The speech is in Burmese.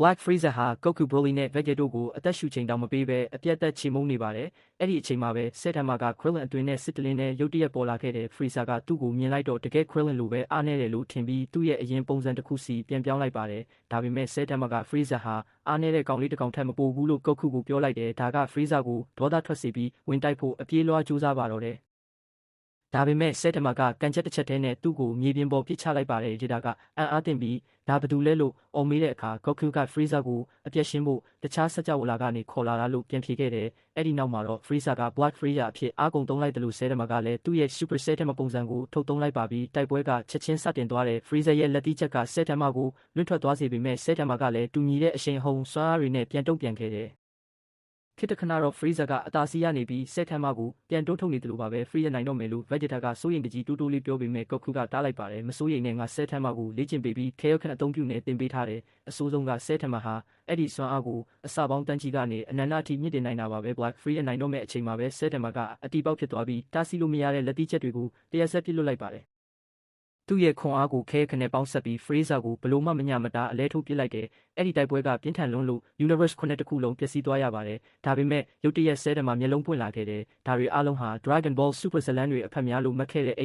Black Freezer ဟာ Goku Broly နဲ့ Vegeta တို့ကိုအသက်ရှူချိန်တောင်မပေးဘဲအပြတ်သက်ချေမှုန်းနေပါတယ်။အဲ့ဒီအချိန်မှာပဲဆဲတမက Krillin အတွင်းနဲ့စစ်တလင်းနဲ့ရုတ်တရက်ပေါ်လာခဲ့တဲ့ Freezer ကသူ့ကိုမြင်လိုက်တော့တကယ် Krillin လိုပဲအားနေတယ်လို့ထင်ပြီးသူ့ရဲ့အရင်ပုံစံတစ်ခုစီပြန်ပြောင်းလိုက်ပါတယ်။ဒါပေမဲ့ဆဲတမက Freezer ဟာအားနေတဲ့ကောင်လေးတစ်ကောင်ထက်မပိုဘူးလို့ Goku ကိုပြောလိုက်တယ်။ဒါက Freezer ကိုဒေါသထွက်စေပြီးဝင်တိုက်ဖို့အပြေးလွှားကြိုးစားပါတော့တယ်။ဒါပေမဲ့ဆဲတမကကန်ချက်တစ်ချက်တည်းနဲ့သူ့ကိုမြေပြင်ပေါ်ပစ်ချလိုက်ပါတယ်။ဒေတာကအံ့အားသင့်ပြီးဒါဘသူလဲလို့အော်မေးတဲ့အခါ Goku က Freezer ကိုအပြတ်ရှင်းဖို့တခြားစကြဝဠာကနေခေါ်လာတာလို့ပြန်ဖြေခဲ့တယ်။အဲ့ဒီနောက်မှာတော့ Freezer က Black Freezer အဖြစ်အားကုန်သုံးလိုက်တယ်လို့ဆဲတမကလည်းသူ့ရဲ့ Super Saiyan ပုံစံကိုထုတ်သုံးလိုက်ပါပြီးတိုက်ပွဲကချက်ချင်းစတင်သွားတယ် Freezer ရဲ့လက်သီးချက်ကဆဲတမကိုလွင့်ထွက်သွားစေပေမဲ့ဆဲတမကလည်းတူညီတဲ့အရှိန်ဟုန်စွမ်းအားတွေနဲ့ပြန်တုံ့ပြန်ခဲ့တယ်ခေတ္တခဏတော့ Freezer ကအသာစီးရနေပြီးဆဲထမ်းမကိုပြန်တိုးထုတ်နေတယ်လို့ပါပဲ Freezer နိုင်တော့မယ်လို့ Vegeta ကစိုးရိမ်တကြီးတိုးတိုးလေးပြောပေမဲ့ Goku ကတားလိုက်ပါတယ်မစိုးရိမ်နဲ့ငါဆဲထမ်းမကိုလေ့ကျင့်ပေးပြီးခဲရောက်ခန့်အသုံးပြုနေတင်ပေးထားတယ်အဆိုးဆုံးကဆဲထမ်းမဟာအဲ့ဒီစွမ်းအားကိုအစပေါင်းတန်းကြီးကနေအနန္တအထိမြင့်တင်နိုင်တာပါပဲ Black Freezer နိုင်တော့မဲ့အချိန်မှာပဲဆဲထမ်းမကအတီပေါက်ဖြစ်သွားပြီးတားဆီးလို့မရတဲ့လက်သီးချက်တွေကိုတရက်ဆက်ပစ်လွတ်လိုက်ပါတယ်သူ့ရဲ့ခွန်အားကိုခဲခနဲ့ပေါင်းဆက်ပြီး Freezer ကိုဘလို့မှမညမတာအလဲထုတ်ပစ်လိုက်တယ်။အဲ့ဒီတိုက်ပွဲကပြင်းထန်လွန်းလို့ Universe 9တစ်ခုလုံးပျက်စီးသွားရပါတယ်။ဒါပေမဲ့ရုတ်တရက်ဆဲတမှာမျက်လုံးပွင့်လာခဲ့တယ်။ဒါတွေအားလုံးဟာ Dragon Ball Super ဇာတ်လမ်းတွေအဖက်များလို့မှတ်ခဲ့တဲ့